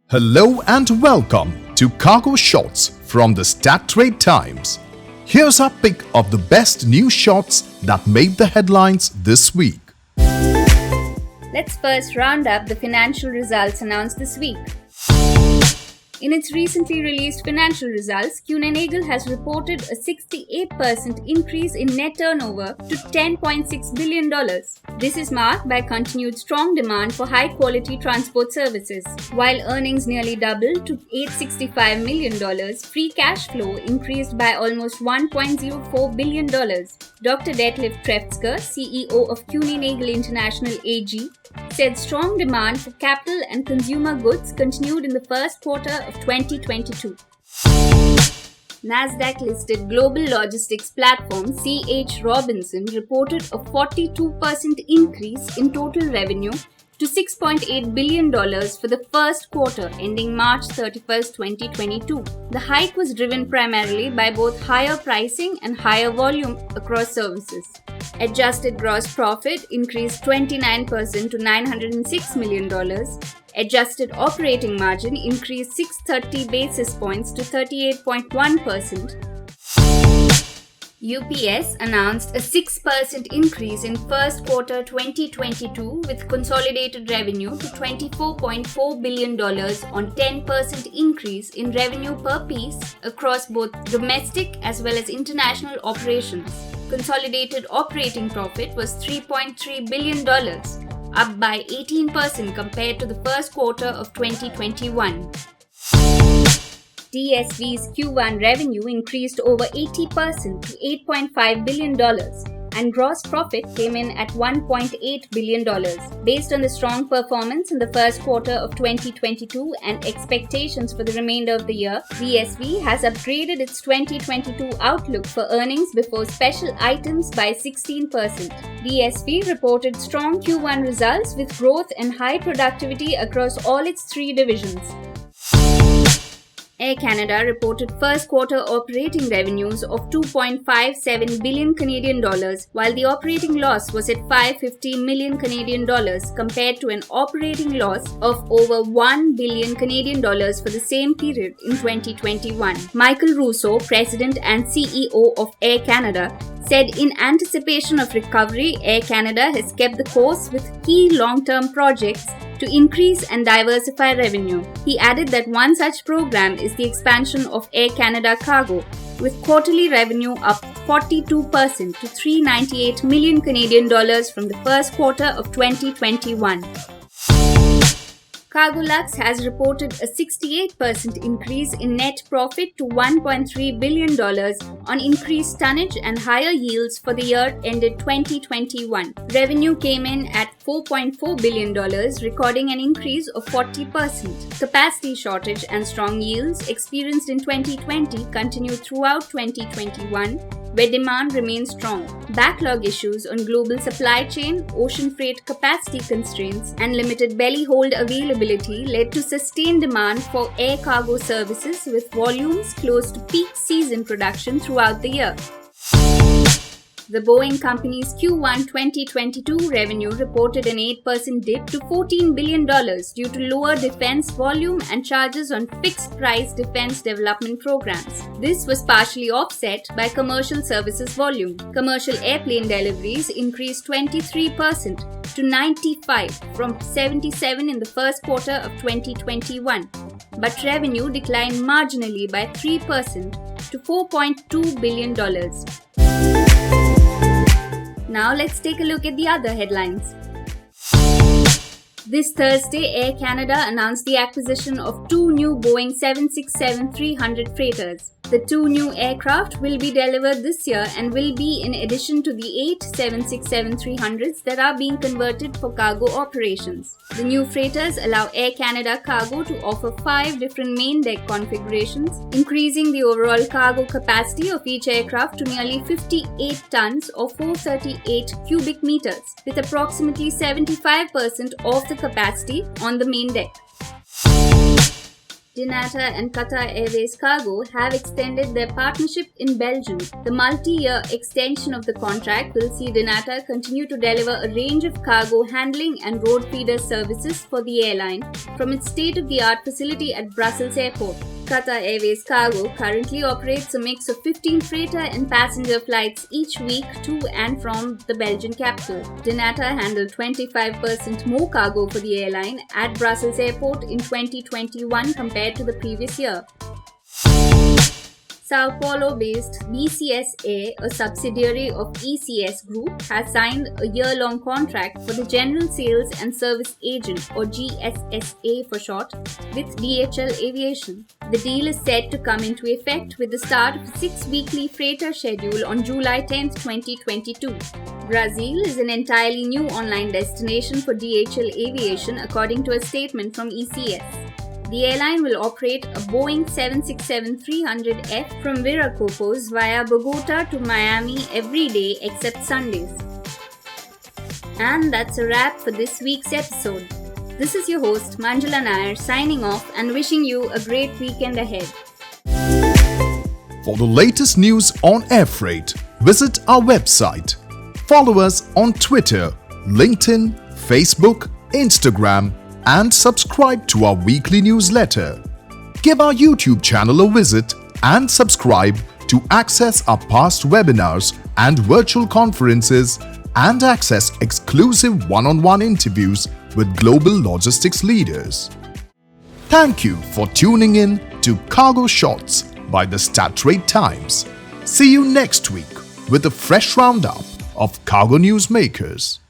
Hello and welcome to Cargo Shots from the Stat Trade Times. Here's our pick of the best news shots that made the headlines this week. Let's first round up the financial results announced this week. In its recently released financial results, Kuehne+Nagel has reported a 68% increase in net turnover to $10.6 billion. This is marked by continued strong demand for high-quality transport services. While earnings nearly doubled to $865 million, free cash flow increased by almost $1.04 billion. Dr. Detlef Trefzger, CEO of Kuehne+Nagel International AG, said strong demand for capital and consumer goods continued in the first quarter of 2022. Nasdaq-listed global logistics platform C.H. Robinson reported a 42% increase in total revenue to $6.8 billion for the first quarter ending March 31, 2022. The hike was driven primarily by both higher pricing and higher volume across services. Adjusted gross profit increased 29% to $906 million. Adjusted operating margin increased 630 basis points to 38.1%. UPS announced a 6% increase in first quarter 2022 with consolidated revenue to $24.4 billion on 10% increase in revenue per piece across both domestic as well as international operations. Consolidated operating profit was $3.3 billion, up by 18% compared to the first quarter of 2021. DSV's Q1 revenue increased over 80% to $8.5 billion and gross profit came in at $1.8 billion. Based on the strong performance in the first quarter of 2022 and expectations for the remainder of the year, DSV has upgraded its 2022 outlook for earnings before special items by 16%. DSV reported strong Q1 results with growth and high productivity across all its three divisions. Air Canada reported first quarter operating revenues of $2.57 billion Canadian dollars, while the operating loss was at $550 million Canadian dollars compared to an operating loss of over $1 billion Canadian dollars for the same period in 2021. Michael Rousseau, President and CEO of Air Canada, said in anticipation of recovery, Air Canada has kept the course with key long-term projects to increase and diversify revenue. He added that one such program is the expansion of Air Canada Cargo, with quarterly revenue up 42% to $398 million Canadian dollars from the first quarter of 2021. Cargolux has reported a 68% increase in net profit to $1.3 billion on increased tonnage and higher yields for the year ended 2021. Revenue came in at $4.4 billion, recording an increase of 40%. Capacity shortage and strong yields experienced in 2020 continued throughout 2021, where demand remains strong. Backlog issues on global supply chain, ocean freight capacity constraints, and limited belly hold availability led to sustained demand for air cargo services with volumes close to peak season production throughout the year. The Boeing Company's Q1 2022 revenue reported an 8% dip to $14 billion due to lower defense volume and charges on fixed-price defense development programs. This was partially offset by commercial services volume. Commercial airplane deliveries increased 23% to 95 from 77 in the first quarter of 2021, but revenue declined marginally by 3% to $4.2 billion. Now let's take a look at the other headlines. This Thursday, Air Canada announced the acquisition of two new Boeing 767-300 freighters. The two new aircraft will be delivered this year and will be in addition to the 8 767-300s that are being converted for cargo operations. The new freighters allow Air Canada Cargo to offer 5 different main deck configurations, increasing the overall cargo capacity of each aircraft to nearly 58 tons or 438 cubic meters, with approximately 75% of the capacity on the main deck. Dinata and Qatar Airways Cargo have extended their partnership in Belgium. The multi-year extension of the contract will see Dinata continue to deliver a range of cargo handling and road feeder services for the airline from its state-of-the-art facility at Brussels Airport. Qatar Airways Cargo currently operates a mix of 15 freighter and passenger flights each week to and from the Belgian capital. Dinata handled 25% more cargo for the airline at Brussels Airport in 2021 compared to the previous year. Sao Paulo-based BCSA, a subsidiary of ECS Group, has signed a year-long contract for the General Sales and Service Agent, or GSSA for short, with DHL Aviation. The deal is set to come into effect with the start of a 6-weekly freighter schedule on July 10, 2022. Brazil is an entirely new online destination for DHL Aviation, according to a statement from ECS. The airline will operate a Boeing 767-300F from Viracopos via Bogota to Miami every day except Sundays. And that's a wrap for this week's episode. This is your host Manjula Nair signing off and wishing you a great weekend ahead. For the latest news on air freight, visit our website. Follow us on Twitter, LinkedIn, Facebook, Instagram, and subscribe to our weekly newsletter. Give our YouTube channel a visit and subscribe to access our past webinars and virtual conferences and access exclusive one-on-one interviews with global logistics leaders. Thank you for tuning in to Cargo Shots by the Strat Times. See you next week with a fresh roundup of cargo news makers.